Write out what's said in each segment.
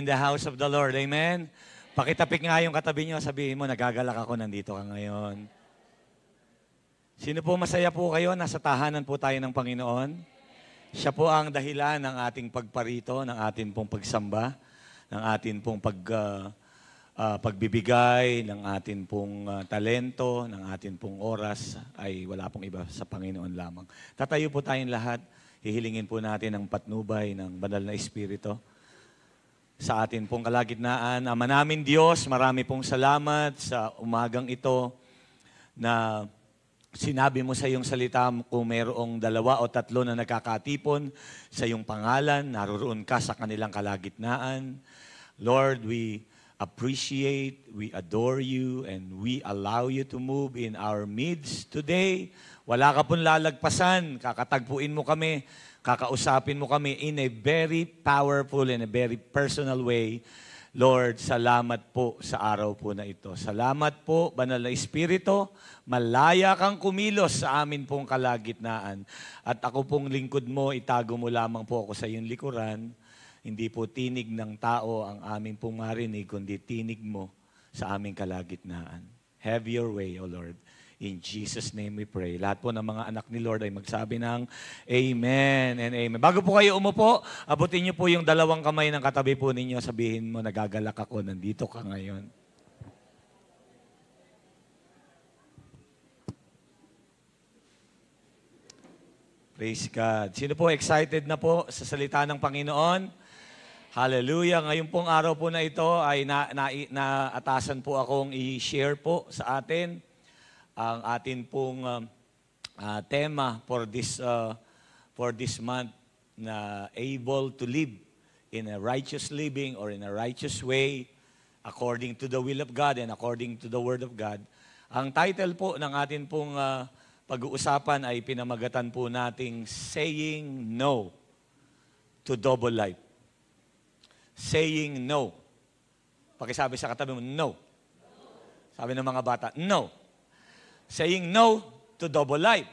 in the house of the Lord. Amen? Pakitapik nga yung katabi nyo, sabihin mo, nagagalak ako, nandito ka ngayon. Sino po masaya po kayo? Nasa tahanan po tayo ng Panginoon. Siya po ang dahilan ng ating pagparito, ng ating pong pagsamba, ng ating pong pagbibigay, ng ating pong talento, ng ating pong oras, ay wala pong iba sa Panginoon lamang. Tatayo po tayong lahat. Hihilingin po natin ang patnubay ng Banal na Espiritu sa atin pong kalagitnaan. Ama namin Diyos, marami pong salamat sa umagang ito na sinabi mo sa iyong salita kung mayroong 2 o 3 na nagkakatipon sa iyong pangalan, naroon ka sa kanilang kalagitnaan. Lord, we appreciate, we adore you, and we allow you to move in our midst today. Wala ka pong lalagpasan, kakatagpuin mo kami, kakausapin mo kami in a very powerful and a very personal way. Lord, salamat po sa araw po na ito. Salamat po, Banal na Espiritu, malaya kang kumilos sa amin pong kalagitnaan. At ako pong lingkod mo, itago mo lamang po ako sa iyong likuran. Hindi po tinig ng tao ang aming pong marinig, kundi tinig mo sa aming kalagitnaan. Have your way, O Lord. In Jesus' name we pray. Lahat po ng mga anak ni Lord ay magsabi ng Amen and Amen. Bago po kayo umupo, abutin niyo po yung 2 kamay ng katabi po ninyo. Sabihin mo, nagagalak ako, nandito ka ngayon. Praise God. Sino po excited na po sa salita ng Panginoon? Hallelujah. Ngayon pong araw po na ito ay naatasan po akong i-share po sa atin ang atin pong tema for this month na able to live in a righteous living or in a righteous way according to the will of God and according to the Word of God. Ang title po ng atin pong pag-uusapan ay pinamagatan po nating Saying No to Double Life. Saying no. Pakisabi sa katabi mo, no. Sabi ng mga bata, no. Saying no to double life.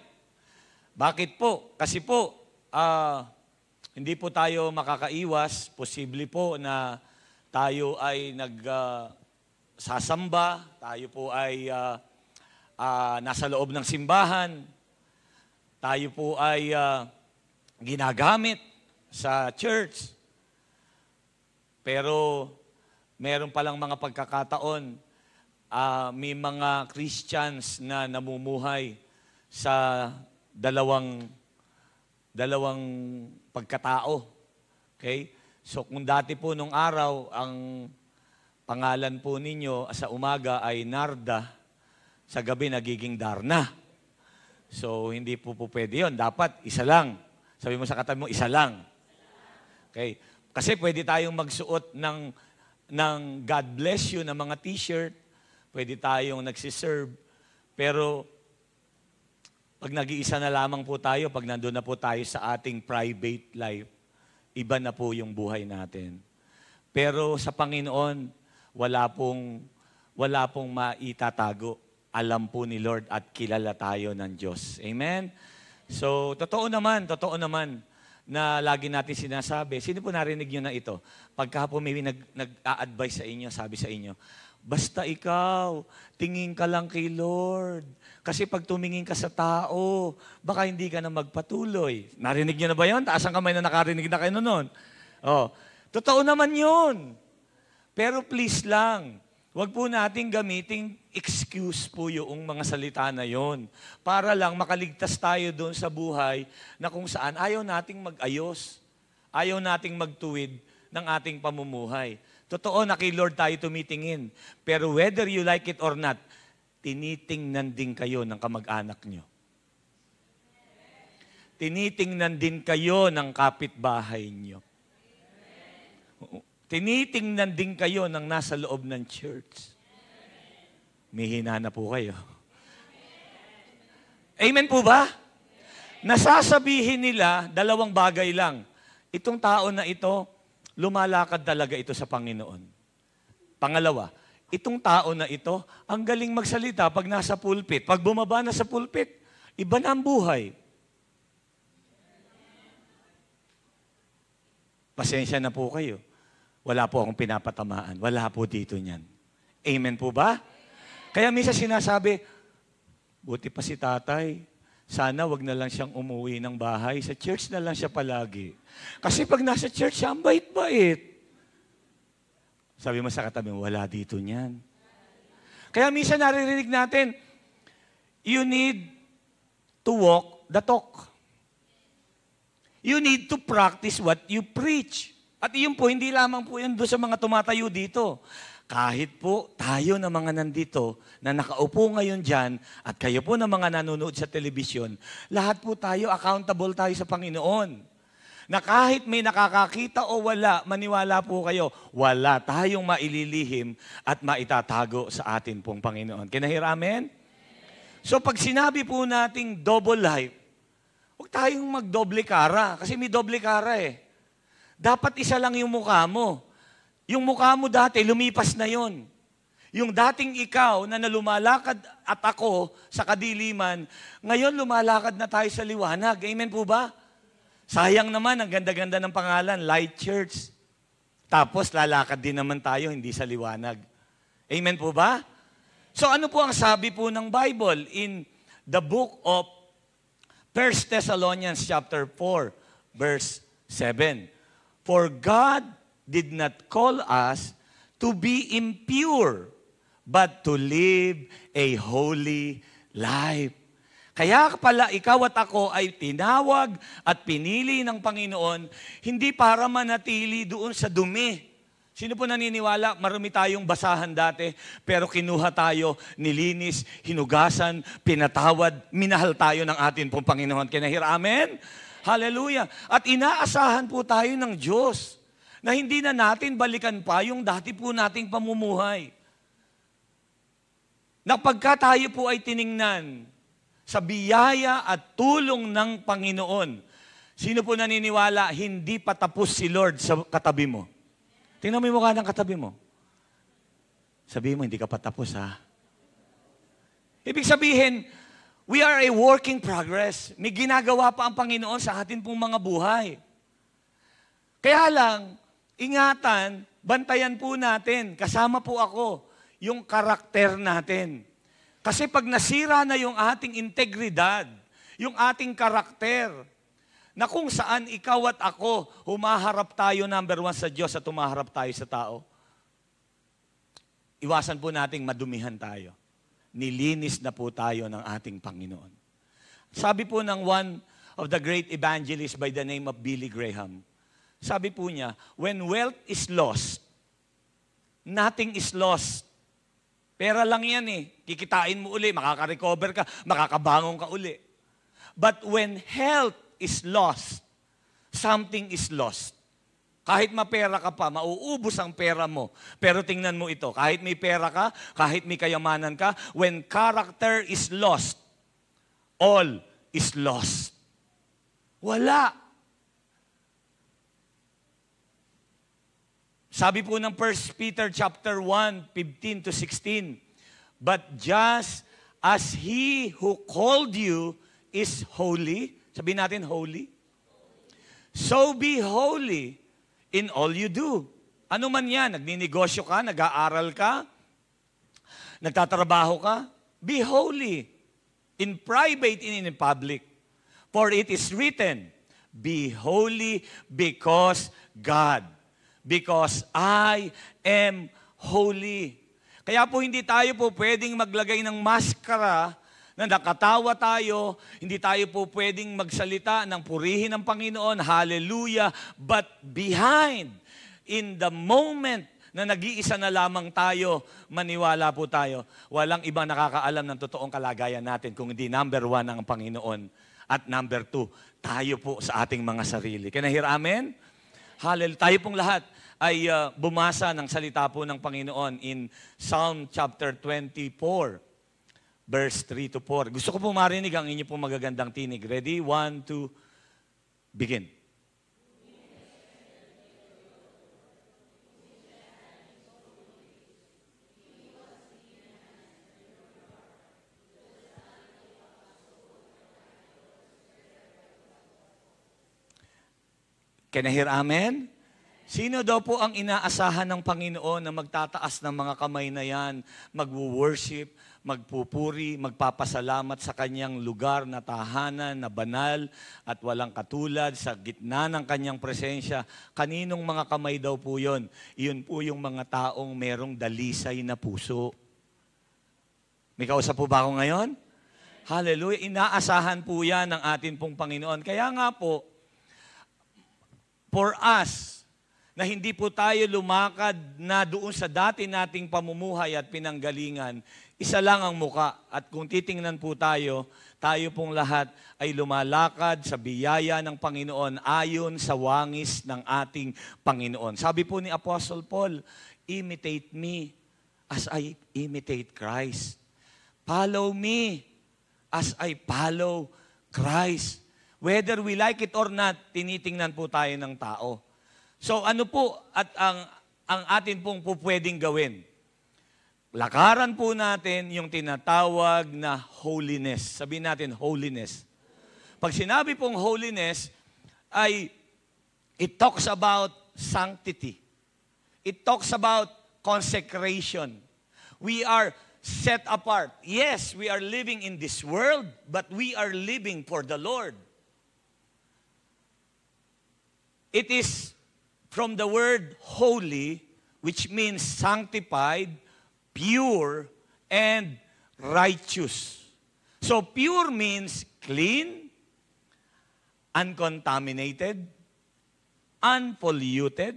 Bakit po? Kasi po, hindi po tayo makakaiwas. Posible po na tayo ay nagsasamba, tayo po ay nasa loob ng simbahan, tayo po ay ginagamit sa church. Pero meron palang mga pagkakataon, may mga Christians na namumuhay sa dalawang pagkatao. Okay? So kung dati po nung araw, ang pangalan po ninyo sa umaga ay Narda, sa gabi nagiging Darna. So hindi po pwede yun. Dapat isa lang. Sabi mo sa katabi mo, isa lang. Okay? Kasi pwede tayong magsuot ng God bless you na mga t-shirt. Pwede tayong nagsiserve. Pero pag nag-iisa na lamang po tayo, pag nandun na po tayo sa ating private life, iba na po yung buhay natin. Pero sa Panginoon, wala pong maitatago. Alam po ni Lord at kilala tayo ng Diyos. Amen? So, totoo naman na lagi natin sinasabi. Sino po narinig nyo na ito? Pagka po may nag-a-advise sa inyo, sabi sa inyo, basta ikaw, tingin ka lang kay Lord. Kasi pag tumingin ka sa tao, baka hindi ka na magpatuloy. Narinig nyo na ba yun? Taas ang kamay na nakarinig na kayo noon. Oh, totoo naman yun. Pero please lang, wag po nating gamiting excuse po yung mga salita na yon para lang makaligtas tayo doon sa buhay na kung saan ayaw nating mag-ayos, ayaw nating magtuwid ng ating pamumuhay. Totoo na kay Lord tayo tumitingin. Pero whether you like it or not, tinitingnan din kayo ng kamag-anak nyo. Tinitingnan din kayo ng kapitbahay nyo. Tinitingnan din kayo ng nasa loob ng church. May hina na po kayo. Amen po ba? Nasasabihin nila, 2 bagay lang. Itong tao na ito, lumalakad talaga ito sa Panginoon. Pangalawa, itong tao na ito, ang galing magsalita pag nasa pulpit. Pag bumaba na sa pulpit, iba na ang buhay. Pasensya na po kayo. wala po akong pinapatamaan. Wala po dito niyan. Amen po ba? Kaya minsan sinasabi, buti pa si tatay, sana wag na lang siyang umuwi ng bahay. Sa church na lang siya palagi. Kasi pag nasa church siya, ang bait-bait. Sabi mo sa katabi mo, wala dito niyan. Kaya minsan naririnig natin, you need to walk the talk. You need to practice what you preach. At iyon po, hindi lamang po yun doon sa mga tumatayo dito. Kahit po tayo na mga nandito, na nakaupo ngayon dyan, at kayo po na mga nanonood sa telebisyon, lahat po tayo, accountable tayo sa Panginoon. Na kahit may nakakakita o wala, maniwala po kayo, wala tayong maililihim at maitatago sa atin pong Panginoon. Kinahir, amen? So pag sinabi po nating double life, huwag tayong magdoble kara, kasi may doble kara eh. Dapat isa lang yung mukha mo. Yung mukha mo dati, lumipas na yon. Yung dating ikaw na nalumalakad at ako sa kadiliman, ngayon lumalakad na tayo sa liwanag. Amen po ba? Sayang naman, ang ganda-ganda ng pangalan, Light Church. Tapos lalakad din naman tayo, hindi sa liwanag. Amen po ba? So ano po ang sabi po ng Bible in the book of 1 Thessalonians chapter 4, verse 7? For God did not call us to be impure, but to live a holy life. Kaya pala ikaw at ako ay tinawag at pinili ng Panginoon, hindi para manatili doon sa dumi. Sino po naniniwala? Marami tayong basahan dati, pero kinuha tayo, nilinis, hinugasan, pinatawad, minahal tayo ng atin pong Panginoon. Kinahir, amen? Hallelujah. At inaasahan po tayo ng Diyos na hindi na natin balikan pa yung dati po nating pamumuhay. Na pagka tayo po ay tiningnan sa biyaya at tulong ng Panginoon, sino po naniniwala, hindi pa tapos si Lord sa katabi mo? Tingnan mo yung mukha ng katabi mo. Sabihin mo, hindi ka pa tapos ha. Ibig sabihin, we are a working progress. May ginagawa pa ang Panginoon sa atin pong mga buhay. Kaya lang, ingatan, bantayan po natin, kasama po ako, yung karakter natin. Kasi pag nasira na yung ating integridad, yung ating karakter, na kung saan ikaw at ako, humaharap tayo number one sa Diyos at humaharap tayo sa tao, iwasan po nating madumihan tayo. Nilinis na po tayo ng ating Panginoon. Sabi po ng one of the great evangelists by the name of Billy Graham, sabi po niya, when wealth is lost, nothing is lost. Pera lang yan eh. Kikitain mo uli, makaka-recover ka, makakabangon ka uli. But when health is lost, something is lost. Kahit mapera ka pa, mauubos ang pera mo. Pero tingnan mo ito, kahit may pera ka, kahit may kayamanan ka, when character is lost, all is lost. Wala. Sabi po ng 1 Peter chapter 1, 15 to 16, but just as He who called you is holy, sabihin natin holy, so be holy in all you do. Ano man yan, nagninegosyo ka, nag-aaral ka, nagtatrabaho ka, be holy in private and in public. For it is written, be holy because because I am holy. Kaya po hindi tayo po pwedeng maglagay ng maskara na nakatawa tayo, hindi tayo po pwedeng magsalita ng purihin ng Panginoon, hallelujah, but behind, in the moment na nag-iisa na lamang tayo, maniwala po tayo, walang ibang nakakaalam ng totoong kalagayan natin kung hindi number one ang Panginoon at number two, tayo po sa ating mga sarili. Can I hear amen? Hallelujah. Tayo pong lahat ay bumasa ng salita po ng Panginoon in Psalm chapter 24, verse 3 to 4. Gusto ko po marinig ang inyo pong magagandang tinig. Ready? 1, 2, begin. Can I hear amen? Sino daw po ang inaasahan ng Panginoon na magtataas ng mga kamay na yan, magwo-worship, magpupuri, magpapasalamat sa kanyang lugar na tahanan, na banal at walang katulad sa gitna ng kanyang presensya? Kaninong mga kamay daw po yun? Iyon po yung mga taong merong dalisay na puso. May kausap po ba ako ngayon? Hallelujah. Inaasahan po yan ng atin pong Panginoon. Kaya nga po, for us, na hindi po tayo lumakad na doon sa dati nating pamumuhay at pinanggalingan, isa lang ang muka. At kung titingnan po tayo pong lahat ay lumalakad sa biyaya ng Panginoon ayon sa wangis ng ating Panginoon. Sabi po ni Apostle Paul, imitate me as I imitate Christ. Follow me as I follow Christ. Whether we like it or not, tinitingnan po tayo ng tao. So ano po at ang atin pong pwedeng gawin? Lakaran po natin yung tinatawag na holiness. Sabihin natin, holiness. Pag sinabi pong holiness, ay it talks about sanctity. It talks about consecration. We are set apart. Yes, we are living in this world, but we are living for the Lord. It is from the word holy, which means sanctified, pure, and righteous. So pure means clean, uncontaminated, unpolluted.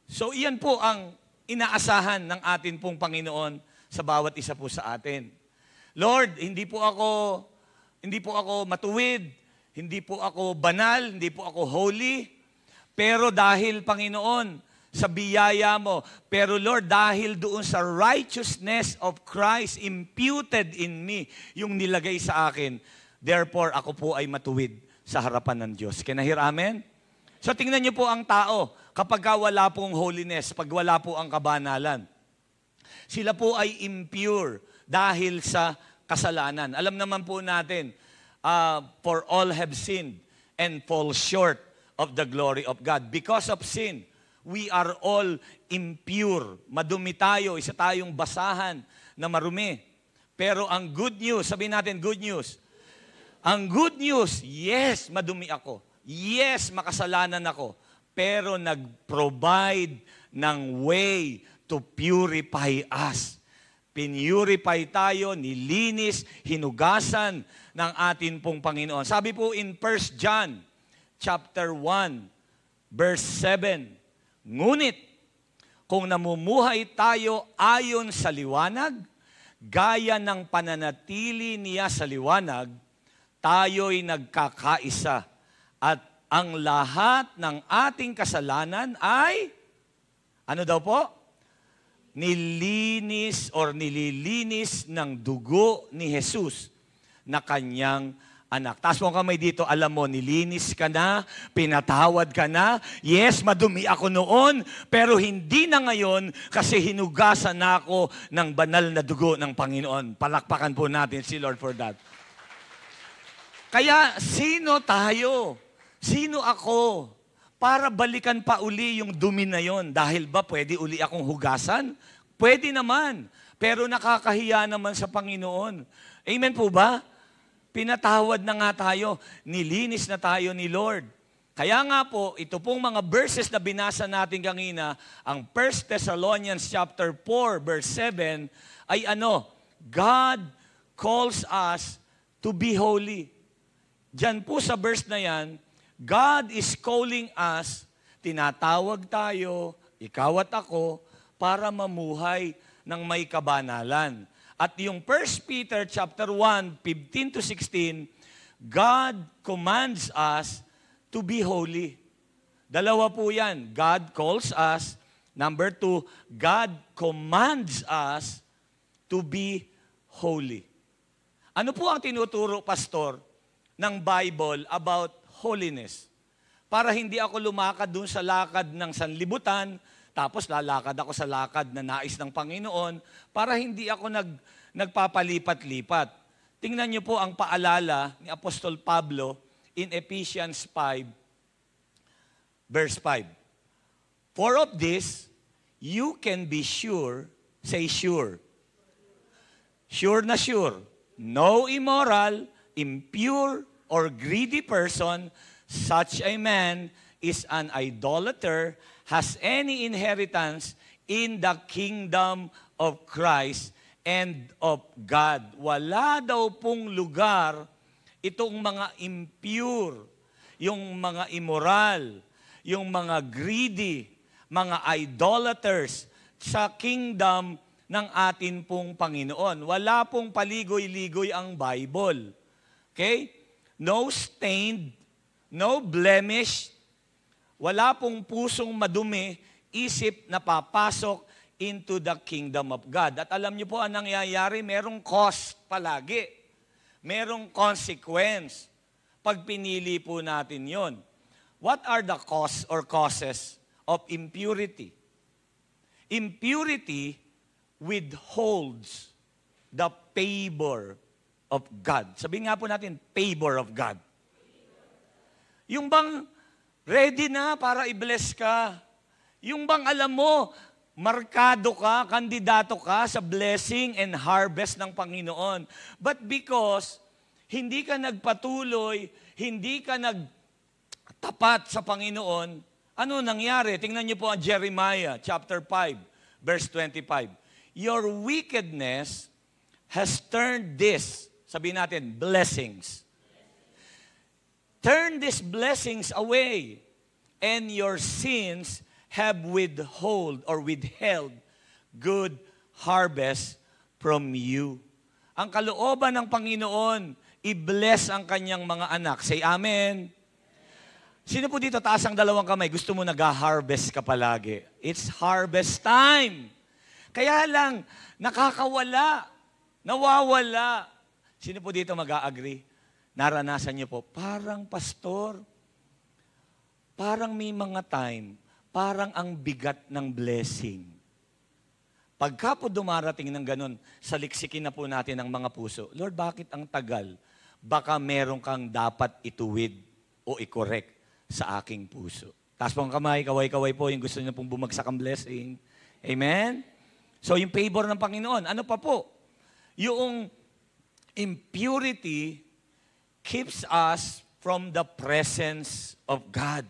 So iyan po ang inaasahan ng atin pong Panginoon sa bawat isa po sa atin. Lord, hindi po ako matuwid, hindi po ako banal, hindi po ako holy, pero dahil, Panginoon, sa biyaya mo, pero Lord, dahil doon sa righteousness of Christ imputed in me, yung nilagay sa akin, therefore, ako po ay matuwid sa harapan ng Diyos. Can I hear amen? So, tingnan niyo po ang tao, kapag wala pong holiness, pag wala po ang kabanalan, sila po ay impure dahil sa kasalanan. Alam naman po natin, for all have sinned and fall short of the glory of God. Because of sin, we are all impure. Madumi tayo, isa tayong basahan na marumi. Pero ang good news, sabihin natin good news. Ang good news, yes, madumi ako. Yes, makasalanan ako. Pero nag-provide ng way to purify us. Pinurify tayo, nilinis, hinugasan ng atin pong Panginoon. Sabi po in 1 John chapter 1, verse 7, ngunit kung namumuhay tayo ayon sa liwanag, gaya ng pananatili niya sa liwanag, tayo'y nagkakaisa at ang lahat ng ating kasalanan ay, ano daw po? Nililinis ng dugo ni Jesus na kanyang anak. Taas mo ang kamay dito, alam mo, nilinis ka na, pinatawad ka na. Yes, madumi ako noon, pero hindi na ngayon kasi hinugasan na ako ng banal na dugo ng Panginoon. Palakpakan po natin si Lord for that. Kaya, sino tayo? Sino ako? Para balikan pa uli yung dumi na yon. Dahil ba pwede uli akong hugasan? Pwede naman. Pero nakakahiya naman sa Panginoon. Amen po ba? Pinatawad na nga tayo. Nilinis na tayo ni Lord. Kaya nga po, ito pong mga verses na binasa natin kanina, ang 1 Thessalonians chapter 4, verse 7, ay ano? God calls us to be holy. Diyan po sa verse na yan, God is calling us, tinatawag tayo, ikaw at ako, para mamuhay ng may kabanalan. At yung 1 Peter chapter 1, 15 to 16, God commands us to be holy. Dalawa po yan. God calls us. Number 2, God commands us to be holy. Ano po ang tinuturo, Pastor, ng Bible about holiness? Para hindi ako lumakad dun sa lakad ng sanlibutan, tapos lalakad ako sa lakad na nais ng Panginoon, para hindi ako nagpapalipat-lipat. Tingnan niyo po ang paalala ni Apostol Pablo in Ephesians 5, verse 5. For of this, you can be sure, say sure. Sure na sure. No immoral, impure, or greedy person, such a man is an idolater, has any inheritance in the kingdom of Christ and of God. Wala daw pong lugar itong mga impure, yung mga immoral, yung mga greedy, mga idolaters sa kingdom ng atin pong Panginoon. Wala pong paligoy-ligoy ang Bible. Okay? No stained, no blemish, wala pong pusong madumi, isip na papasok into the kingdom of God. At alam niyo po ang nangyayari, merong cost palagi. Merong consequence pag pinili po natin yon. What are the costs or causes of impurity? Impurity withholds the favor of God. Sabihin nga po natin, favor of God. Yung bang ready na para i-bless ka. Yung bang alam mo, markado ka, kandidato ka sa blessing and harvest ng Panginoon. But because hindi ka nagpatuloy, hindi ka nagtapat sa Panginoon, ano nangyari? Tingnan niyo po ang Jeremiah chapter 5, verse 25. Your wickedness has turned this, sabihin natin, blessings. Turn these blessings away, and your sins have withheld good harvest from you. Ang kalooban ng Panginoon, i-bless ang kanyang mga anak. Say amen. Sino po dito taas ang dalawang kamay? Gusto mo nag-harvest ka palagi? It's harvest time. Kaya lang, nakakawala, nawawala. Sino po dito mag-a-agree? Naranasan niyo po, parang pastor, parang may mga time, parang ang bigat ng blessing. Pagka po dumarating ng ganun, saliksikin na po natin ang mga puso. Lord, bakit ang tagal? Baka meron kang dapat ituwid o i-correct sa aking puso. Taas po ang kamay, kaway-kaway po, yung gusto niyo pong bumagsak ang blessing. Amen? So, yung favor ng Panginoon. Ano pa po? Yung impurity keeps us from the presence of God.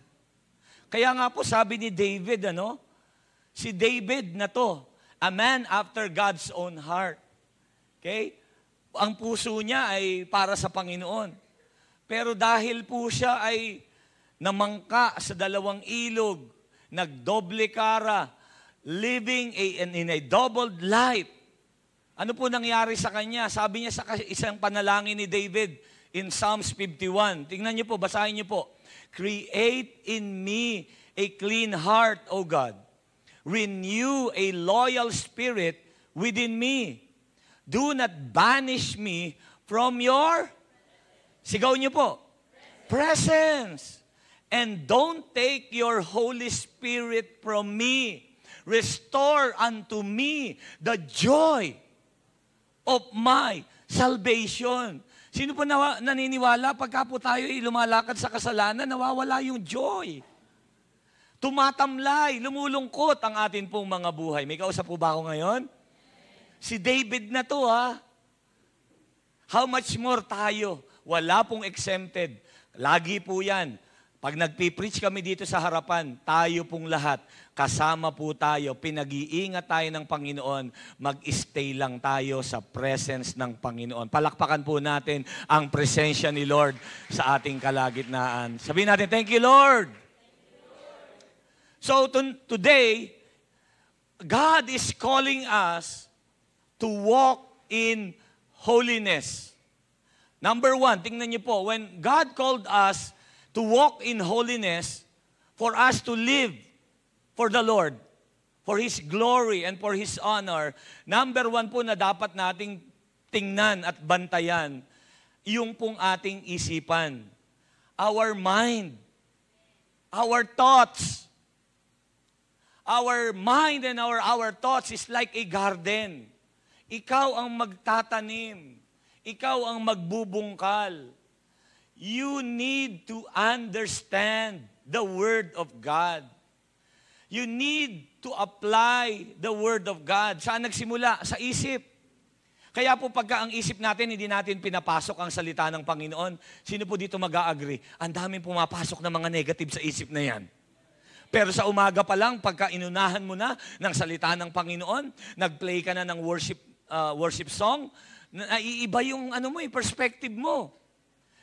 Kaya nga po, sabi ni David, si David na to, a man after God's own heart. Okay? Ang puso niya ay para sa Panginoon. Pero dahil po siya ay namangka sa dalawang ilog, nagdoble kara, living in a doubled life. Ano po nangyari sa kanya? Sabi niya sa isang panalangin ni David in Psalms 51. Tingnan niyo po, basahin niyo po. Create in me a clean heart, O God. Renew a loyal spirit within me. Do not banish me from your, sigaw niyo po, presence. And don't take your Holy Spirit from me. Restore unto me the joy of my salvation. Sino po naniniwala pagka po tayo lumalakad sa kasalanan, nawawala yung joy. Tumatamlay, lumulungkot ang atin pong mga buhay. May kausap po ba ako ngayon? Si David na to, ha? How much more tayo? Wala pong exempted. Lagi po yan. Pag nagpipreach kami dito sa harapan, tayo pong lahat, kasama po tayo, pinag-iingat tayo ng Panginoon, mag-stay lang tayo sa presence ng Panginoon. Palakpakan po natin ang presensya ni Lord sa ating kalagitnaan. Sabihin natin, thank you, Lord. So today, God is calling us to walk in holiness. Number one, tingnan niyo po, when God called us to walk in holiness, for us to live for the Lord, for His glory and for His honor, number one po na dapat nating tingnan at bantayan, yung pong ating isipan. Our mind, our thoughts. Our mind and our thoughts is like a garden. Ikaw ang magtatanim. Ikaw ang magbubungkal. You need to understand the Word of God. You need to apply the Word of God. Saan nagsimula? Sa isip. Kaya po pagka ang isip natin, hindi natin pinapasok ang salita ng Panginoon, sino po dito mag-a-agree? Ang daming pumapasok na mga negative sa isip na yan. Pero sa umaga pa lang, pagka inunahan mo na ng salita ng Panginoon, nag-play ka na ng worship song, naiiba yung perspective mo.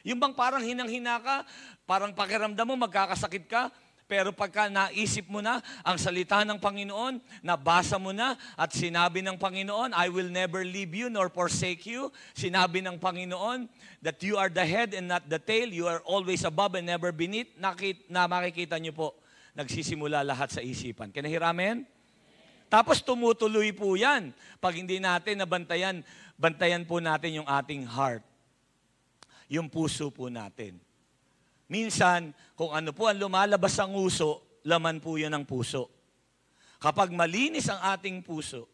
Yung bang parang hinang-hina ka, parang pakiramdam mo, magkakasakit ka, pero pagka naisip mo na ang salita ng Panginoon, nabasa mo na at sinabi ng Panginoon, I will never leave you nor forsake you. Sinabi ng Panginoon that you are the head and not the tail. You are always above and never beneath. Na makikita niyo po, nagsisimula lahat sa isipan. Can I hear amen? Tapos tumutuloy po yan. Pag hindi natin nabantayan, bantayan po natin yung ating heart. Yung puso po natin. Minsan, kung ano po ang lumalabas sa nguso, laman po yun ang puso. Kapag malinis ang ating puso,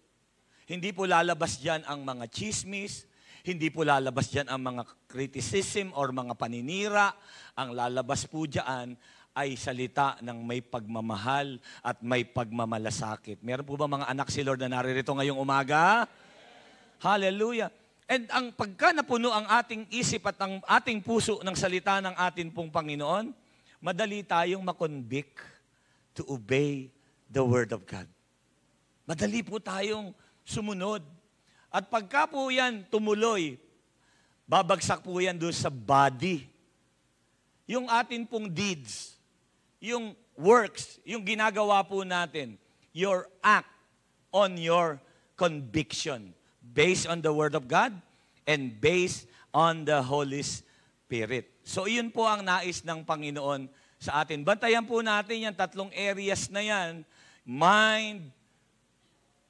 hindi po lalabas dyan ang mga chismis, hindi po lalabas dyan ang mga criticism or mga paninira. Ang lalabas po dyan ay salita ng may pagmamahal at may pagmamalasakit. Meron po ba mga anak si Lord na naririto ngayong umaga? Hallelujah! And ang pagka napuno ang ating isip at ang ating puso ng salita ng atin pong Panginoon, madali tayong makonvict to obey the Word of God. Madali po tayong sumunod. At pagka po yan tumuloy, babagsak po yan doon sa body. Yung atin pong deeds, yung works, yung ginagawa po natin, your act on your conviction. Based on the Word of God and based on the Holy Spirit. So, iyon po ang nais ng Panginoon sa atin. Bantayan po natin yan, 3 areas na yan. Mind,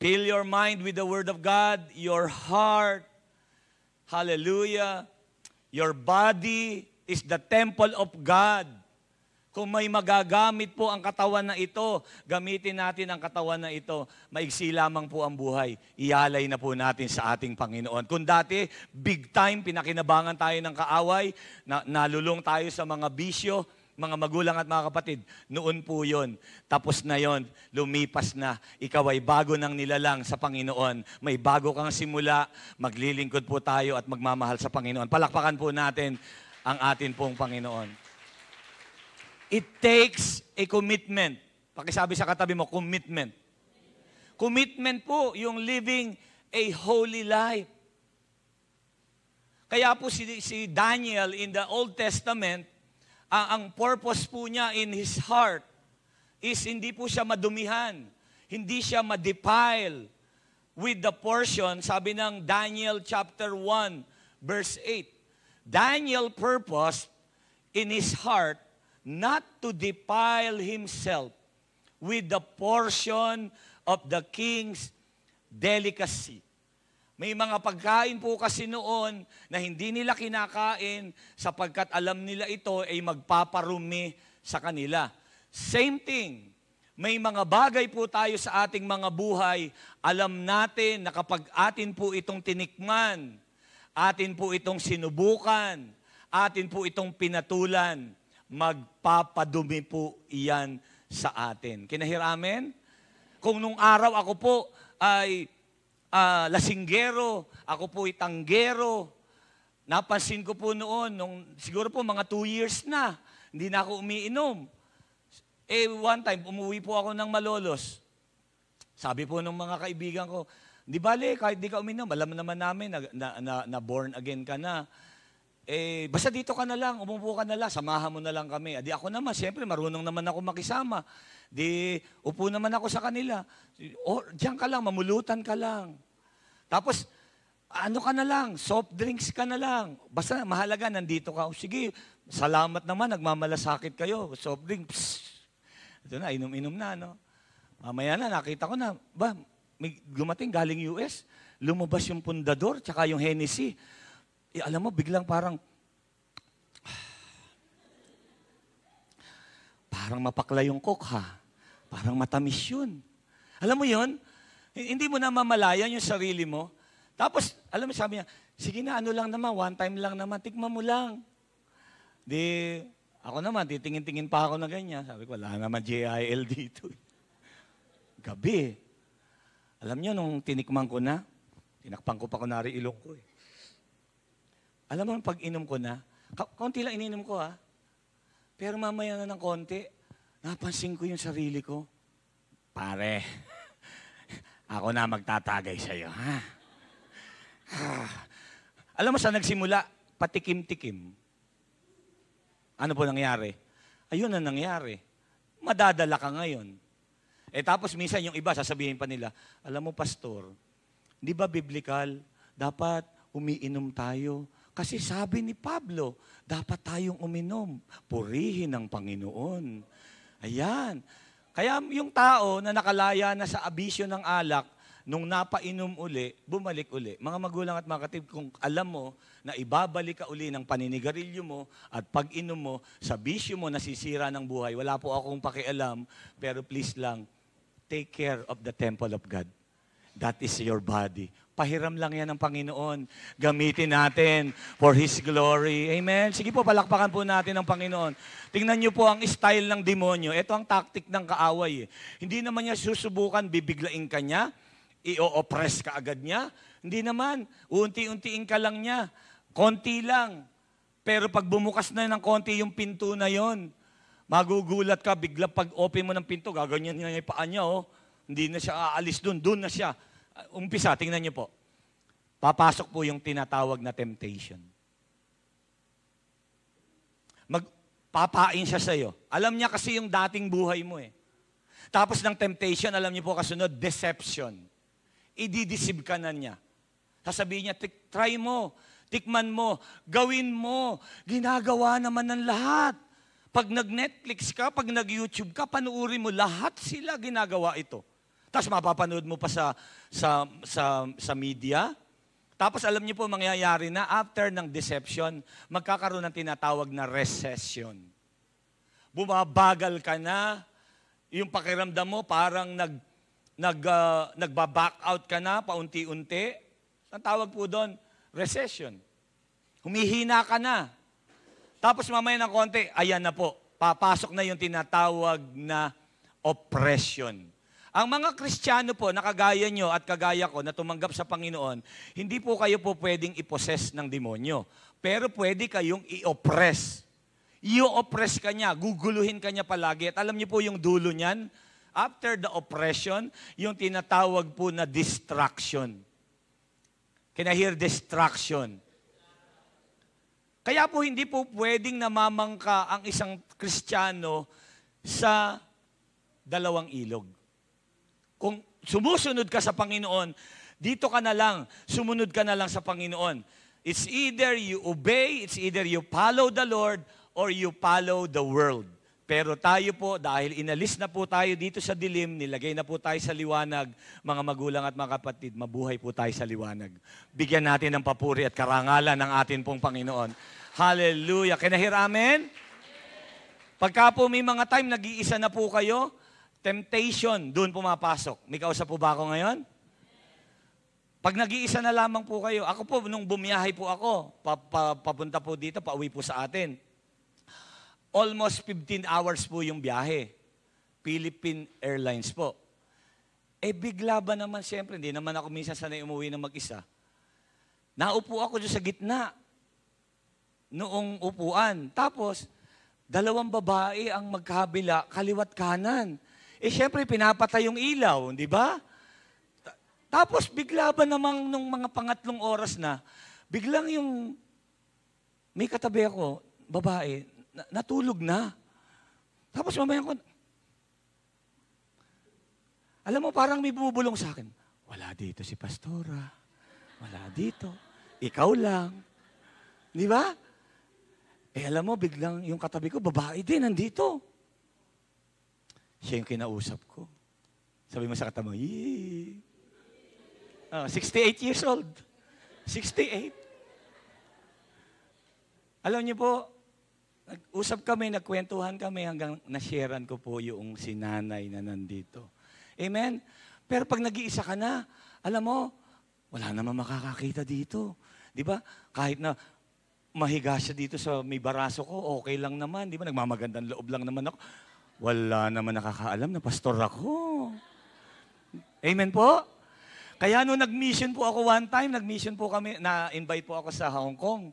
fill your mind with the Word of God, your heart, hallelujah, your body is the temple of God. Kung may magagamit po ang katawan na ito, gamitin natin ang katawan na ito. Maigsi lamang po ang buhay. Ialay na po natin sa ating Panginoon. Kung dati, big time, pinakinabangan tayo ng kaaway, nalulung tayo sa mga bisyo, mga magulang at mga kapatid, noon po yon. Tapos na yon, lumipas na. Ikaw ay bago ng nilalang sa Panginoon. May bago kang simula, maglilingkod po tayo at magmamahal sa Panginoon. Palakpakan po natin ang atin pong Panginoon. It takes a commitment. Pakisabi sa katabi mo, commitment. Commitment po yung living a holy life. Kaya po si Daniel in the Old Testament, ang purpose po niya in his heart is hindi po siya madumihan, hindi siya ma-defile with the portion, sabi ng Daniel chapter 1, verse 8. Daniel purposed in his heart not to defile himself with the portion of the king's delicacy. May mga pagkain po kasi noon na hindi nila kinakain sapagkat alam nila ito ay magpaparumi sa kanila. Same thing, may mga bagay po tayo sa ating mga buhay, alam natin na kapag atin po itong tinikman, atin po itong sinubukan, atin po itong pinatulan, magpapadumi po iyan sa atin. Kinahir amen? Kung nung araw ako po ay lasinggero, ako po ay tanggero, napansin ko po noon, siguro po mga 2 years na, hindi na ako umiinom. One time, umuwi po ako ng Malolos. Sabi po ng mga kaibigan ko, di bale, kahit di ka uminom, alam naman namin na born again ka na. Basta dito ka na lang, umupo ka na lang, samahan mo na lang kami. Di ako naman, siyempre, marunong naman ako makisama. Di, upo naman ako sa kanila. Diyan ka lang, mamulutan ka lang. Tapos, ano ka na lang, soft drinks ka na lang. Basta mahalaga, nandito ka. Sige, salamat naman, nagmamalasakit kayo. Soft drinks, ito na, inom-inom na, no? Mamaya na, nakita ko na, may gumating galing US, lumabas yung pundador, tsaka yung Hennessy. Alam mo, biglang parang mapakla yung coke, ha? Parang matamis yun. Alam mo yun? Hindi mo na mamalayan yung sarili mo. Tapos, alam mo, sabi niya, sige na, ano lang naman, one time lang naman, tikman mo lang. Di, ako naman, titingin-tingin pa ako na ganyan. Sabi ko, wala naman JIL dito. Gabi. Alam niyo, nung tinikman ko na, tinakpan ko pa kunwari ilong ko eh. Alam mo, pag inom ko na, konti lang ininom ko ha. Pero mamaya na ng konti, napansin ko yung sarili ko. Pare, ako na magtatagay sa'yo, ha? Alam mo saan nagsimula? Patikim-tikim. Ano po nangyari? Ayun ang nangyari. Madadala ka ngayon. Tapos minsan yung iba, sasabihin pa nila, alam mo, pastor, di ba biblical? Dapat umiinom tayo. Kasi sabi ni Pablo, dapat tayong uminom. Purihin ang Panginoon. Ayan. Kaya yung tao na nakalaya na sa abisyo ng alak, nung napainom uli, bumalik uli. Mga magulang at mga kapatid, kung alam mo na ibabalik ka uli ng paninigarilyo mo at pag inom mo, sa bisyo mo nasisira ng buhay, wala po akong pakialam, pero please lang, take care of the temple of God. That is your body. Pahiram lang yan ng Panginoon. Gamitin natin for His glory. Amen? Sige po, palakpakan po natin ng Panginoon. Tingnan niyo po ang style ng demonyo. Ito ang tactic ng kaaway. Hindi naman niya susubukan, bibiglain ka niya, i-oppress ka agad niya. Hindi naman. Unti-untiin ka lang niya. Konti lang. Pero pag bumukas na ng konti yung pinto na yon, magugulat ka, bigla pag open mo ng pinto, gaganyan niya yung paa niya, oh. Hindi na siya aalis doon na siya. Umpisa, tingnan niyo po. Papasok po yung tinatawag na temptation. Magpapain siya sa'yo. Alam niya kasi yung dating buhay mo eh. Tapos ng temptation, alam niyo po kasunod, deception. Idideceive ka na niya. Sasabihin niya, try mo, tikman mo, gawin mo. Ginagawa naman ng lahat. Pag nag-Netflix ka, pag nag-YouTube ka, panuuri mo, lahat sila ginagawa ito. Tapos mapapanood mo pa sa media. Tapos alam niyo po, mangyayari na after ng deception, magkakaroon ng tinatawag na recession. Bumabagal ka na, yung pakiramdam mo parang nagba-back out ka na paunti-unti. Ang tawag po doon, recession. Humihina ka na. Tapos mamaya ng konti, ayan na po, papasok na yung tinatawag na oppression. Ang mga Kristiyano po, na kagaya nyo at kagaya ko, na tumanggap sa Panginoon, hindi po kayo po pwedeng i-possess ng demonyo. Pero pwede kayong i-oppress. I-oppress ka niya, guguluhin ka niya palagi. At alam niyo po yung dulo niyan, after the oppression, yung tinatawag po na distraction. Can I hear distraction? Kaya po hindi po pwedeng namamangka ang isang Kristiyano sa dalawang ilog. Kung sumusunod ka sa Panginoon, dito ka na lang, sumunod ka na lang sa Panginoon. It's either you obey, it's either you follow the Lord, or you follow the world. Pero tayo po, dahil inalis na po tayo dito sa dilim, nilagay na po tayo sa liwanag, mga magulang at mga kapatid, mabuhay po tayo sa liwanag. Bigyan natin ng papuri at karangalan ng atin pong Panginoon. Hallelujah. Can I hear amen? Pagka po may mga time, nag-iisa na po kayo, temptation, doon pumapasok. May kausap po ba ako ngayon? Pag nag-iisa na lamang po kayo, ako po, nung bumiyahe po ako, papunta po dito, pauwi po sa atin. Almost 15 hours po yung biyahe. Philippine Airlines po. Bigla ba naman, siyempre, hindi naman ako minsan sanay umuwi ng mag-isa. Naupo ako dyan sa gitna noong upuan. Tapos, dalawang babae ang magkabila, kaliwat kanan. Siyempre, pinapatay yung ilaw, di ba? Tapos, bigla ba namang nung mga pangatlong oras na, biglang yung may katabi ako, babae, natulog na. Tapos mamaya ko, alam mo, parang may bumubulong sa akin. Wala dito si Pastora. Wala dito. Ikaw lang. Di ba? Alam mo, biglang yung katabi ko, babae din, nandito. Siya yung kinausap ko. Sabi mo sa katabi mo, 68 years old. 68. Alam niyo po, nag-usap kami, nagkwentuhan kami hanggang nasharean ko po yung sinanay na nandito. Amen? Pero pag nag-iisa ka na, alam mo, wala naman makakakita dito. Di ba? Kahit na mahiga siya dito sa may baraso ko, okay lang naman. Di ba? Nagmamagandang loob lang naman ako. Wala naman nakakaalam na pastor ako. Amen po? Kaya nung nag-mission po ako one time, nag-mission po kami, na-invite po ako sa Hong Kong.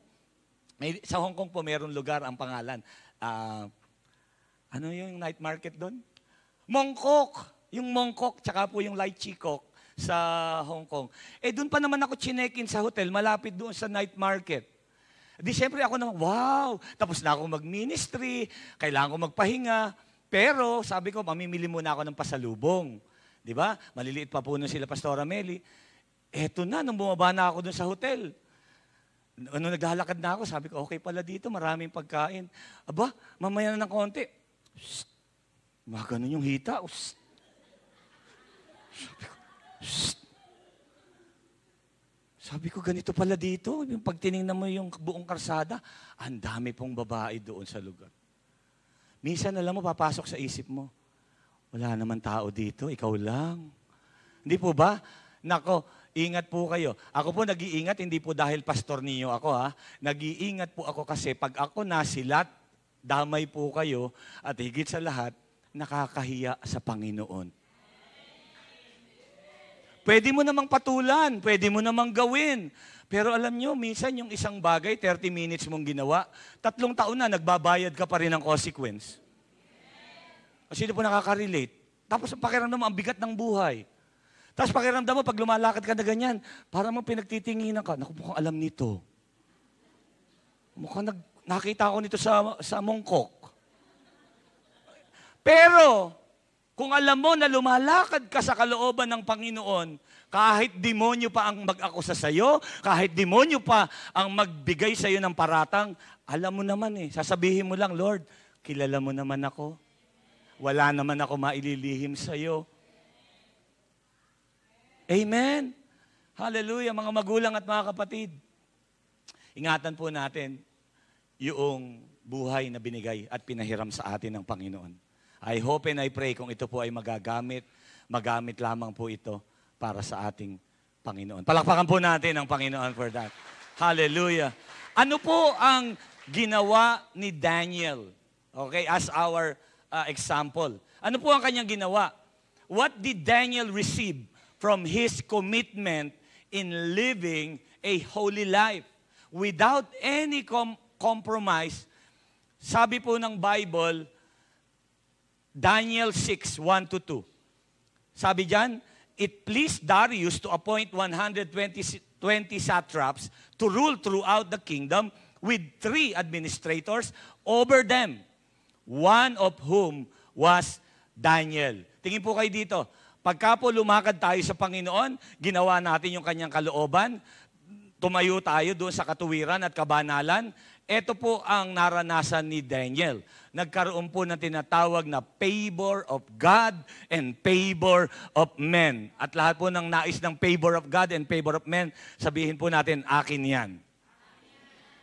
Sa Hong Kong po, mayroong lugar ang pangalan. Ano yung night market doon? Mongkok. Yung Mongkok, tsaka po yung Lychee Kok sa Hong Kong. Doon pa naman ako chinekin sa hotel, malapit doon sa night market. Di syempre ako naman, wow, tapos na ako mag-ministry, kailangan ko magpahinga. Pero sabi ko, mamimili muna ako ng pasalubong. Di ba? Maliliit pa po nun sila Pastora Meli. Eto na, nung bumaba na ako dun sa hotel. Nung naglalakad na ako, sabi ko, okay pala dito, maraming pagkain. Aba, mamaya na ng konti. Shhh. Mga ganun yung hita. Shhh. Sabi ko, shhh. Sabi ko, ganito pala dito. Yung pag tinignan mo yung buong karsada, ang dami pong babae doon sa lugar. Minsan, alam mo, papasok sa isip mo, wala naman tao dito, ikaw lang. Hindi po ba? Nako, ingat po kayo. Ako po nag-iingat, hindi po dahil pastor niyo ako ha. Nag-iingat po ako kasi pag ako nasilat, damay po kayo at higit sa lahat, nakakahiya sa Panginoon. Pwede mo namang patulan, pwede mo namang gawin. Pero alam nyo, minsan yung isang bagay, 30 minutes mong ginawa, 3 taon na, nagbabayad ka pa rin ng consequence. Sino po nakaka-relate? Tapos pakiramdam mo, ang bigat ng buhay. Tapos pakiramdam mo, pag lumalakad ka na ganyan, parang mo pinagtitinginan ka, naku, mukhang alam nito. Mukhang nakita ko nito sa Mongkok. Pero, kung alam mo na lumalakad ka sa kalooban ng Panginoon, kahit demonyo pa ang mag-akusa sa'yo, kahit demonyo pa ang magbigay sa'yo ng paratang, alam mo naman sasabihin mo lang, Lord, kilala mo naman ako. Wala naman ako maililihim sa'yo. Amen? Hallelujah, mga magulang at mga kapatid. Ingatan po natin yung buhay na binigay at pinahiram sa atin ng Panginoon. I hope and I pray kung ito po ay magamit lamang po ito para sa ating Panginoon. Palakpakan po natin ang Panginoon for that. Hallelujah. Ano po ang ginawa ni Daniel? Okay, as our example. Ano po ang kanyang ginawa? What did Daniel receive from his commitment in living a holy life without any compromise? Sabi po ng Bible, Daniel 6:1-2. Sabi diyan, it pleased Darius to appoint 120 satraps to rule throughout the kingdom with 3 administrators over them, one of whom was Daniel. Tingin po kayo dito. Pagka po lumakad tayo sa Panginoon, ginawa natin yung kanyang kalooban, tumayo tayo doon sa katuwiran at kabanalan, ito po ang naranasan ni Daniel. Nagkaroon po ng tinatawag na favor of God and favor of men. At lahat po ng nais ng favor of God and favor of men, sabihin po natin, akin yan.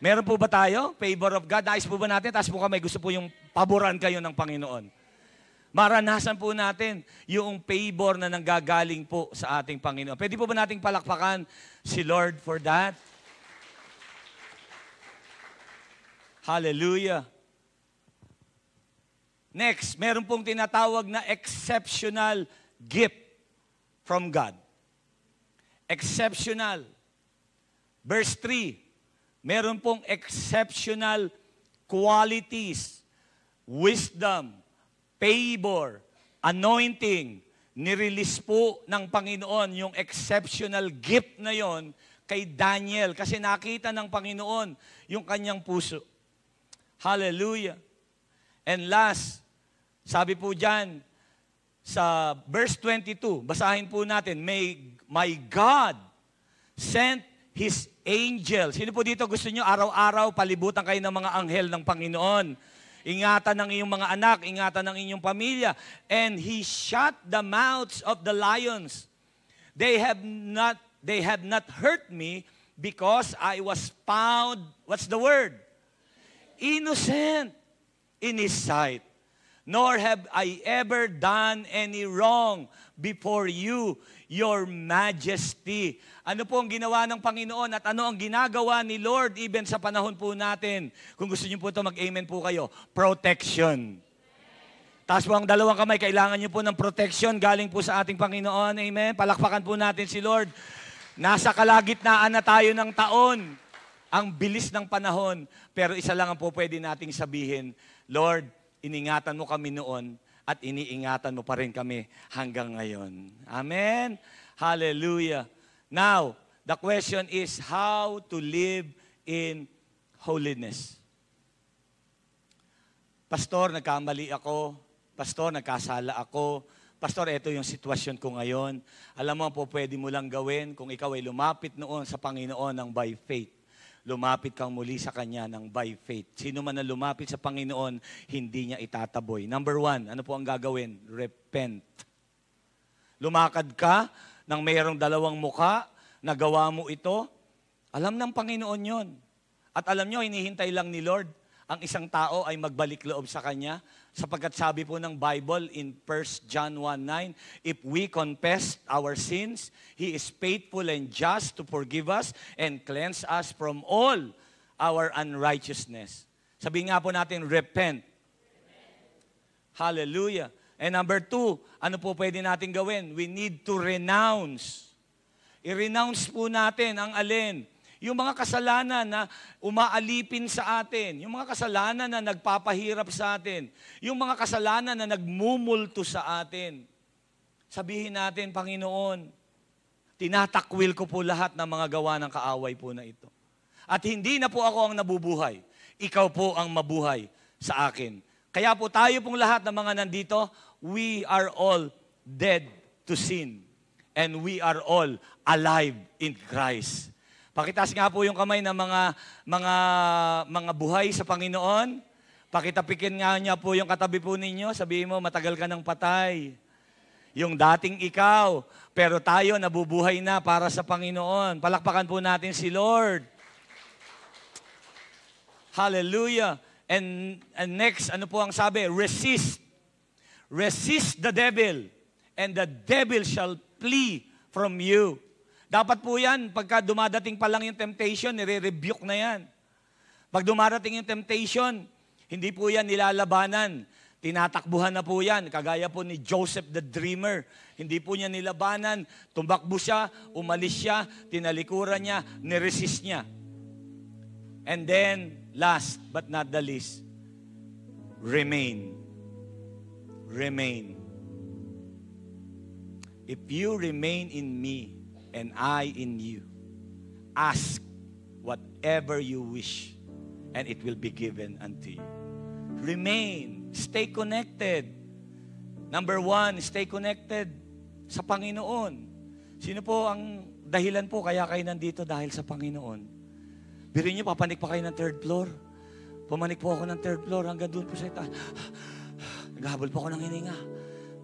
Meron po ba tayo? Favor of God? Nais po ba natin? Taas po kamay, gusto po yung paboran kayo ng Panginoon. Maranasan po natin yung favor na nanggagaling po sa ating Panginoon. Pwede po ba nating palakpakan si Lord for that? Hallelujah. Next, meron pong tinatawag na exceptional gift from God. Exceptional. Verse 3, meron pong exceptional qualities, wisdom, favor, anointing. Nirelease po ng Panginoon yung exceptional gift na yon kay Daniel kasi nakita ng Panginoon yung kanyang puso. Hallelujah. And last, sabi po dyan, sa verse 22, basahin po natin, my God sent His angel. Sino po dito gusto nyo araw-araw palibutan kayo ng mga anghel ng Panginoon? Ingatan ng iyong mga anak, ingatan ng inyong pamilya. And He shut the mouths of the lions. They have not hurt me because I was found, what's the word? Innocent in His sight, nor have I ever done any wrong before you, your majesty. Ano po ang ginawa ng Panginoon at ano ang ginagawa ni Lord even sa panahon po natin? Kung gusto niyo po ito, mag-amen po kayo. Protection. Taas po ang dalawang kamay, kailangan niyo po ng protection galing po sa ating Panginoon. Amen? Palakpakan po natin si Lord. Nasa kalagitnaan na tayo ng taon. Ang bilis ng panahon. Pero isa lang ang po pwede nating sabihin, Lord, iningatan mo kami noon at iniingatan mo pa rin kami hanggang ngayon. Amen? Hallelujah. Now, the question is how to live in holiness. Pastor, nagkamali ako. Pastor, nagkasala ako. Pastor, ito yung sitwasyon ko ngayon. Alam mo po, pwede mo lang gawin kung ikaw ay lumapit noon sa Panginoon ng by faith. Lumapit kang muli sa Kanya ng by faith. Sino man na lumapit sa Panginoon, hindi niya itataboy. Number 1, ano po ang gagawin? Repent. Lumakad ka ng mayroong dalawang muka, nagawa mo ito, alam ng Panginoon yon. At alam nyo, hinihintay lang ni Lord ang isang tao ay magbalik loob sa Kanya. Sapagkat sabi po ng Bible in 1 John 1:9, if we confess our sins, He is faithful and just to forgive us and cleanse us from all our unrighteousness. Sabi nga po natin, repent. Hallelujah. And number 2, ano po pwede natin gawin? We need to renounce. I-renounce po natin ang alin? Yung mga kasalanan na umaalipin sa atin, yung mga kasalanan na nagpapahirap sa atin, yung mga kasalanan na nagmumulto sa atin. Sabihin natin, Panginoon, tinatakwil ko po lahat ng mga gawa ng kaaway po na ito. At hindi na po ako ang nabubuhay. Ikaw po ang mabuhay sa akin. Kaya po tayo pong lahat ng mga nandito, we are all dead to sin. And we are all alive in Christ. Pakitaas nga po yung kamay ng mga buhay sa Panginoon. Pakitapikin nga niya po yung katabi po ninyo. Sabihin mo, matagal ka ng patay. Yung dating ikaw. Pero tayo nabubuhay na para sa Panginoon. Palakpakan po natin si Lord. Hallelujah. And next, ano po ang sabi? Resist. Resist the devil. And the devil shall flee from you. Dapat po yan, pagka dumadating pa lang yung temptation, nire-rebuke na yan. Pag dumarating yung temptation, hindi po yan nilalabanan. Tinatakbuhan na po yan. Kagaya po ni Joseph the Dreamer. Hindi po niya nilabanan. Tumakbo siya, umalis siya, tinalikuran niya, niresist niya. And then, last but not the least, remain. Remain. If you remain in me, and I in you. Ask whatever you wish, and it will be given unto you. Remain. Stay connected. Number 1, stay connected sa Panginoon. Sino po ang dahilan po kaya kayo nandito? Dahil sa Panginoon. Biruin niyo, papanik pa kayo ng 3rd floor. Pumanik po ako ng 3rd floor hanggang doon po sa itaas. Naghahabol po ako ng hininga.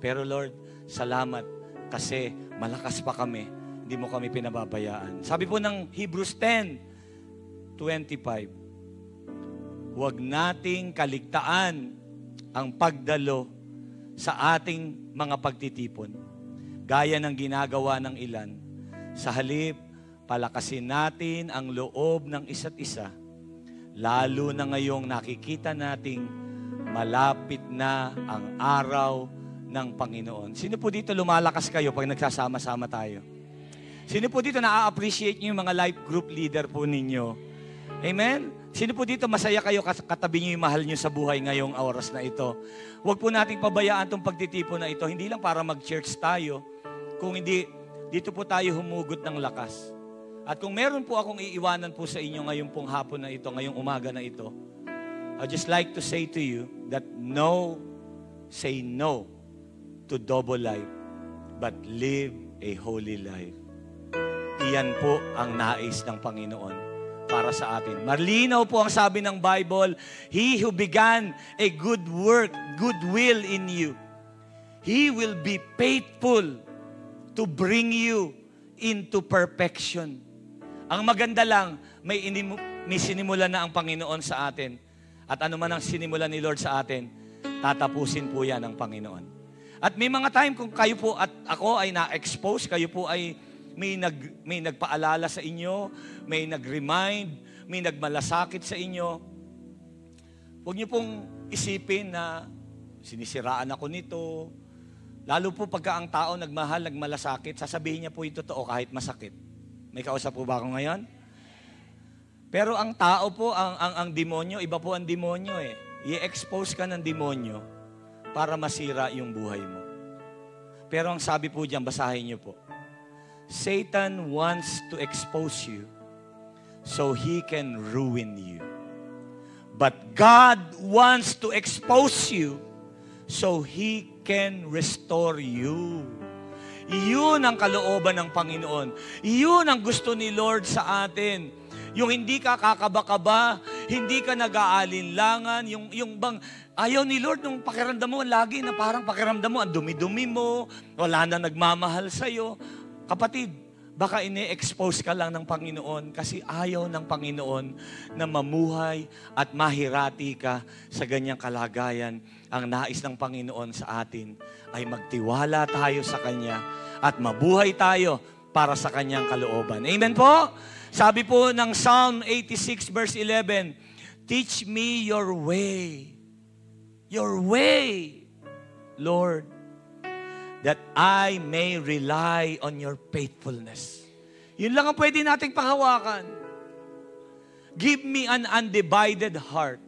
Pero Lord, salamat kasi malakas pa kami. Hindi mo kami pinababayaan. Sabi po ng Hebrews 10:25, huwag nating kaligtaan ang pagdalo sa ating mga pagtitipon, gaya ng ginagawa ng ilan. Sa halip, palakasin natin ang loob ng isa't isa, lalo na ngayong nakikita nating malapit na ang araw ng Panginoon. Sino po dito lumalakas kayo pag nagsasama-sama tayo? Sino po dito na-appreciate niyo yung mga life group leader po ninyo? Amen? Sino po dito masaya kayo katabi niyo yung mahal niyo sa buhay ngayong oras na ito? Huwag po nating pabayaan itong pagtitipon na ito. Hindi lang para mag-church tayo, kung hindi, dito po tayo humugot ng lakas. At kung meron po akong iiwanan po sa inyo ngayong pong hapon na ito, ngayong umaga na ito, I'd just like to say to you that say no to double life, but live a holy life. Iyan po ang nais ng Panginoon para sa atin. Malinaw po ang sabi ng Bible, He who began a good work, good will in you, He will be faithful to bring you into perfection. Ang maganda lang, may sinimulan na ang Panginoon sa atin. At ano man ang sinimulan ni Lord sa atin, tatapusin po yan ng Panginoon. At may mga time kung kayo po at ako ay na-expose, kayo po ay may nagpaalala sa inyo, may nag-remind, may nagmalasakit sa inyo. Huwag niyo pong isipin na sinisiraan ako nito. Lalo po pagka ang tao nagmahal, nagmalasakit, sasabihin niya po yung totoo kahit masakit. May kausap po ba ako ngayon? Pero ang tao po, ang demonyo, iba po ang demonyo eh. I-expose ka ng demonyo para masira yung buhay mo. Pero ang sabi po diyan, basahin niyo po. Satan wants to expose you so he can ruin you. But God wants to expose you so He can restore you. Iyon ang kalooban ng Panginoon. Iyon ang gusto ni Lord sa atin. Yung hindi ka kakaba-kaba, hindi ka nag-aalinlangan, yung bang ayaw ni Lord nung pakiramdam mo lagi na parang pakiramdam mo ang dumi-dumi mo, wala na nagmamahal sa'yo. Kapatid, baka ini-expose ka lang ng Panginoon kasi ayaw ng Panginoon na mamuhay at mahirati ka sa ganyang kalagayan. Ang nais ng Panginoon sa atin ay magtiwala tayo sa Kanya at mabuhay tayo para sa Kanyang kalooban. Amen po? Sabi po ng Psalm 86 verse 11, teach me your way, Lord, that I may rely on your faithfulness. Yun lang ang pwede nating panghawakan. Give me an undivided heart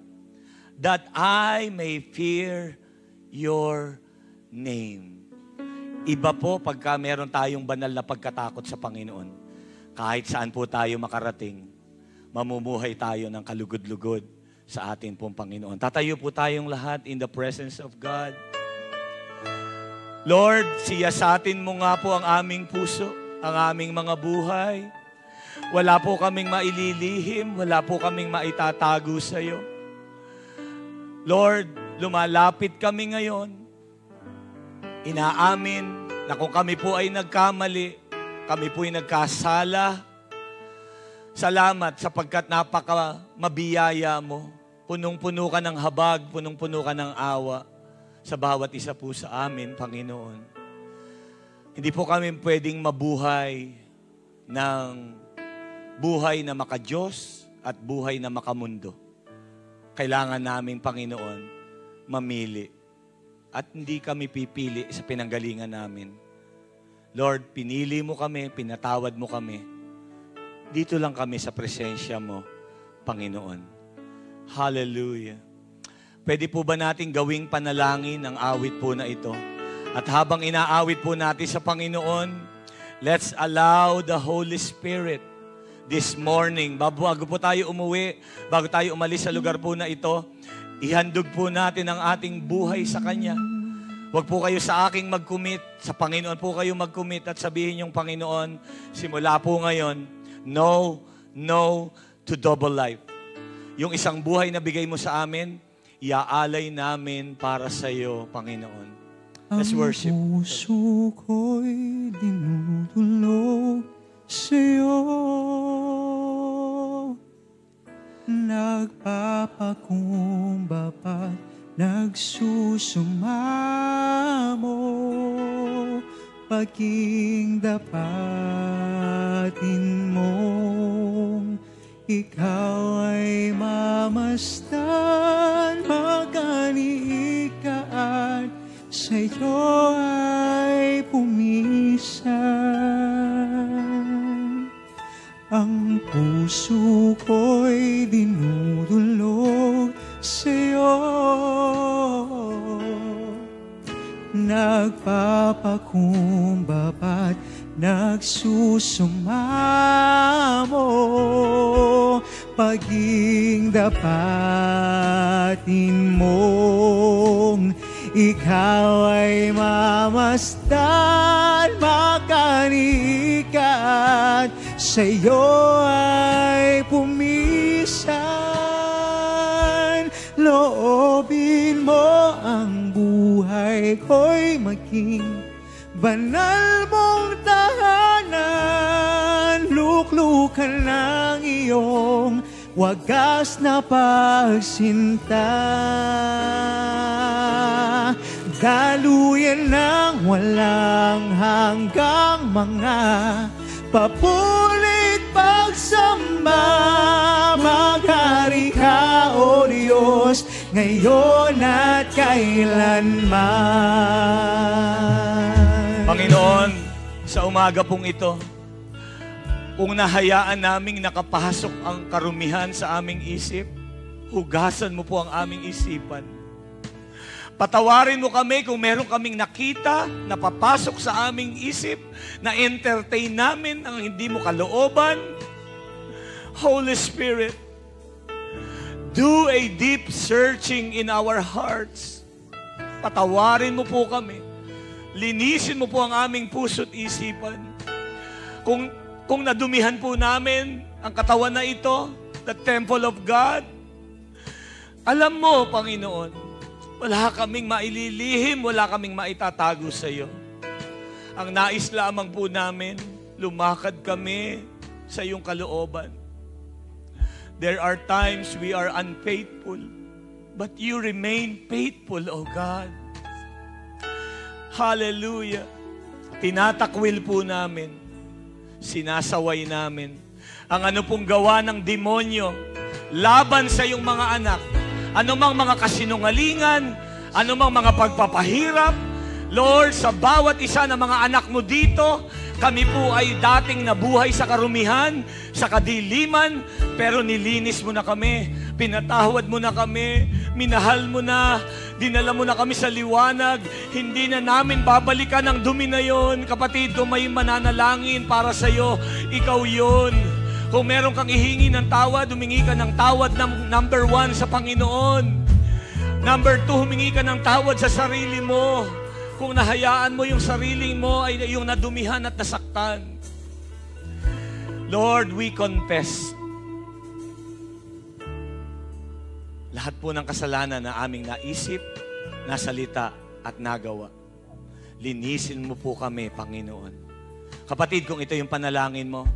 that I may fear your name. Iba po pagka meron tayong banal na pagkatakot sa Panginoon. Kahit saan po tayo makarating, mamumuhay tayo ng kalugod-lugod sa atin pong Panginoon. Tatayo po tayong lahat in the presence of God. Lord, siyasatin mo nga po ang aming puso, ang aming mga buhay. Wala po kaming maililihim, wala po kaming maitatago sa iyo. Lord, lumalapit kami ngayon. Inaamin na kung kami po ay nagkamali, kami po ay nagkasala. Salamat sapagkat napaka mabiyaya mo. Punong-puno ka ng habag, punong-puno ka ng awa sa bawat isa po sa amin, Panginoon. Hindi po kami pwedeng mabuhay ng buhay na maka-Diyos at buhay na makamundo. Kailangan namin, Panginoon, mamili. At hindi kami pipili sa pinanggalingan namin. Lord, pinili mo kami, pinatawad mo kami. Dito lang kami sa presensya mo, Panginoon. Hallelujah. Pwede po ba natin gawing panalangin ang awit po na ito? At habang inaawit po natin sa Panginoon, let's allow the Holy Spirit this morning, bago po tayo umuwi, bago tayo umalis sa lugar po na ito, ihandog po natin ang ating buhay sa Kanya. Huwag po kayo sa aking mag-commit, sa Panginoon po kayo mag-commit at sabihin yung Panginoon, simula po ngayon, no to double life. Yung isang buhay na bigay mo sa amin, iaalay namin para sa iyo, Panginoon. Let's worship. Ang puso ko'y dinudulog sa'yo, nagpapakumbaba, nagsusumamo, paging dapatin mong ikaw ay mamasdan, pag-aniikaan sa'yo ay pumisan. Ang puso ko'y dinudulog sa'yo, nagpapakumbaba't nagsusumamo, paging dapatin mong ikaw ay mamasdan, makanikan, sa'yo ay pumisan. Loobin mo ang buhay ko'y maging banal mong tahanan, luklukan ng iyong wagas na pagsinta. Daluyan ng walang hanggang mga papulit pagsamba, maghari ka, O Diyos, ngayon at kailanman. Panginoon, sa umaga pong ito, kung nahayaan naming nakapasok ang karumihan sa aming isip, hugasan mo po ang aming isipan. Patawarin mo kami kung meron kaming nakita na papasok sa aming isip, na entertain namin ang hindi mo kalooban. Holy Spirit, do a deep searching in our hearts. Patawarin mo po kami. Linisin mo po ang aming puso't isipan. Kung nadumihan po namin ang katawan na ito, the temple of God, alam mo, Panginoon, wala kaming maililihim, wala kaming maitatago sa iyo. Ang nais lamang po namin, lumakad kami sa iyong kalooban. There are times we are unfaithful, but you remain faithful, O God. Hallelujah. Tinatakwil po namin, sinasaway namin ang ano pong gawa ng demonyo laban sa iyong mga anak. Anumang mga kasinungalingan, anumang mga pagpapahirap, Lord, sa bawat isa ng mga anak mo dito, kami po ay dating nabuhay sa karumihan, sa kadiliman, pero nilinis mo na kami, pinatawad mo na kami, minahal mo na, dinala mo na kami sa liwanag, hindi na namin babalikan ang dumi na yon. Kapatid, kung may mananalangin para sa iyo, ikaw yon. Kung meron kang ihingi ng tawad, humingi ka ng tawad ng number 1 sa Panginoon. Number 2, humingi ka ng tawad sa sarili mo. Kung nahayaan mo yung sarili mo ay yung nadumihan at nasaktan. Lord, we confess lahat po ng kasalanan na aming naisip, nasalita at nagawa. Linisin mo po kami, Panginoon. Kapatid, kung ito yung panalangin mo,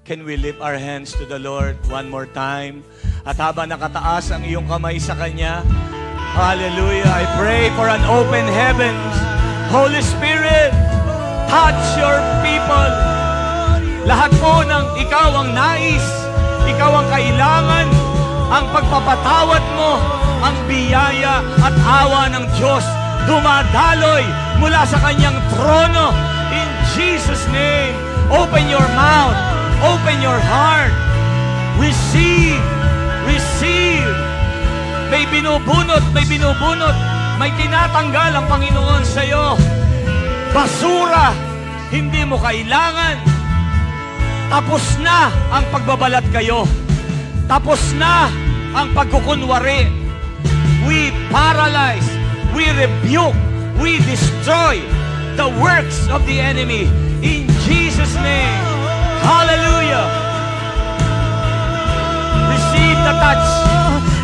can we lift our hands to the Lord one more time? At habang nakataas ang iyong kamay sa Kanya, hallelujah, I pray for an open heavens. Holy Spirit, touch your people. Lahat po ng ikaw ang nais, ikaw ang kailangan, ang pagpapatawad mo, ang biyaya at awa ng Diyos dumadaloy mula sa Kanyang trono. In Jesus' name, open your mouth, open your heart, receive, receive. May binubunot, may tinatanggal ang Panginoon sa iyo. Basura, hindi mo kailangan. Tapos na ang pagbabalat kayo. Tapos na ang pagkukunwari. We paralyze, we rebuke, we destroy the works of the enemy. In Jesus' name. Hallelujah. Receive the touch.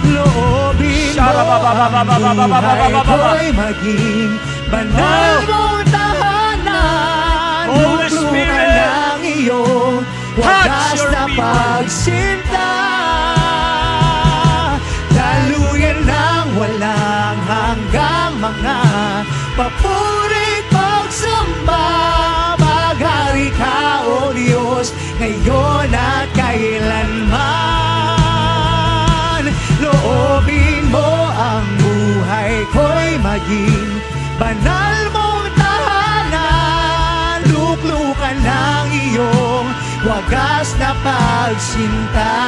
Loobin mo ang buhay ko'y maging banal mong tahanan. Holy Luklukan Spirit, ng iyong wagas your na people. pagsinta. Daluyan ng walang hanggang mga papurit pagsamba. Maghari ka, O Diyos, ngayon at kailanman. Loobin mo ang buhay ko'y maging banal mong tahanan. Luklukan ng iyong wagas na pagsinta.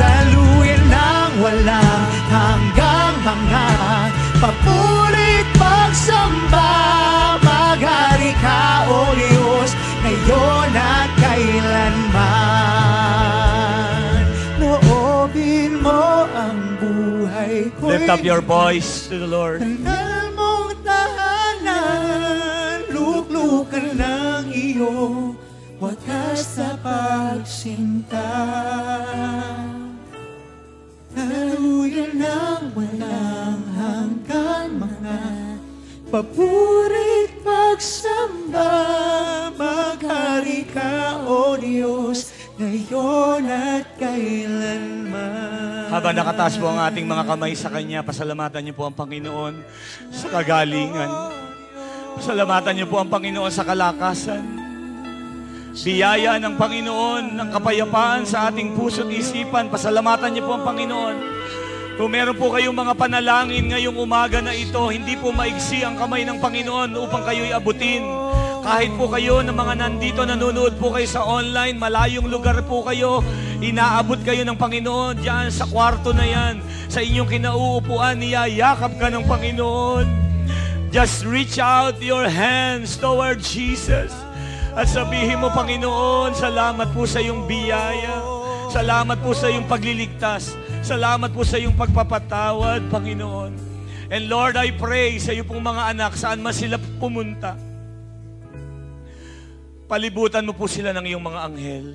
Daluyan ng walang hanggang mga papurit pagsamba. Maghari ka, O Diyos, ngayon at kailanman. Loobin mo ang buhay ko'y lift up your voice to the Lord. banal mong tahanan. Luklukan ng iyong wagas na pagsinta. Daluyan ng walang hanggan mga papurit pagsamba. Maghari ka, O Diyos, ngayon at kailanman. Habang nakataas po ang ating mga kamay sa Kanya, pasalamatan niyo po ang Panginoon sa kagalingan. Pasalamatan niyo po ang Panginoon sa kalakasan. Biyaya ng Panginoon, ng kapayapaan sa ating puso't isipan. Pasalamatan niyo po ang Panginoon. Kung meron po kayong mga panalangin ngayong umaga na ito, hindi po maigsi ang kamay ng Panginoon upang kayo'y abutin. Kahit po kayo ng mga nandito, nanonood po kayo sa online, malayong lugar po kayo, inaabot kayo ng Panginoon diyan sa kwarto na yan, sa inyong kinauupuan, niyayakap ka ng Panginoon. Just reach out your hands toward Jesus at sabihin mo, Panginoon, salamat po sa iyong biyaya. Salamat po sa iyong pagliligtas. Salamat po sa iyong pagpapatawad, Panginoon. And Lord, I pray sa iyo pong mga anak, saan man sila pumunta, palibutan mo po sila ng iyong mga anghel.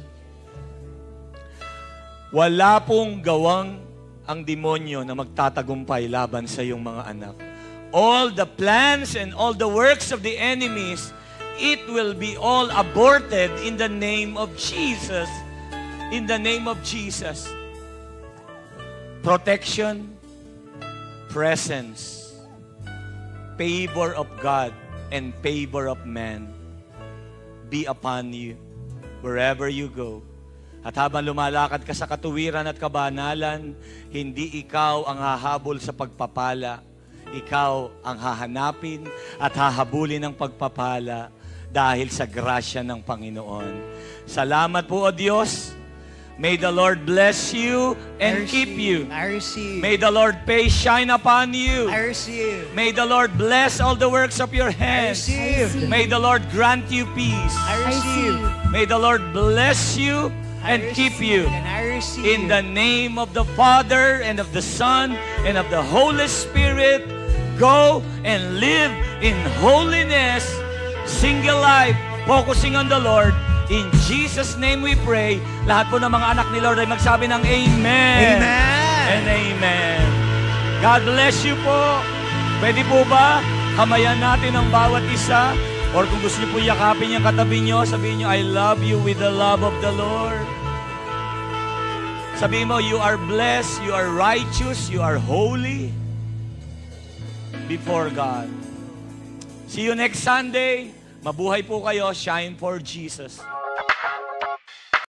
Wala pong gawang ang demonyo na magtatagumpay laban sa iyong mga anak. All the plans and all the works of the enemies, it will be all aborted in the name of Jesus. In the name of Jesus. Protection, presence, favor of God, and favor of man be upon you wherever you go. At habang lumalakad ka sa katuwiran at kabanalan, hindi ikaw ang hahabol sa pagpapala. Ikaw ang hahanapin at hahabulin ng pagpapala dahil sa grasya ng Panginoon. Salamat po, O Diyos. May the Lord bless you and keep you. I receive. May the Lord face shine upon you. I receive. May the Lord bless all the works of your I hands. receive. May the Lord grant you peace. I receive. May the Lord bless you and keep you. And I receive. In the name of the Father and of the Son and of the Holy Spirit, go and live in holiness, single life, focusing on the Lord. In Jesus' name we pray. Lahat po ng mga anak ni Lord ay magsabi ng Amen. Amen. And Amen. God bless you po. Pwede po ba kamayan natin ang bawat isa? Or kung gusto niyo po yakapin yung katabi niyo, sabihin niyo, I love you with the love of the Lord. Sabihin mo, you are blessed, you are righteous, you are holy before God. See you next Sunday. Mabuhay po kayo. Shine for Jesus.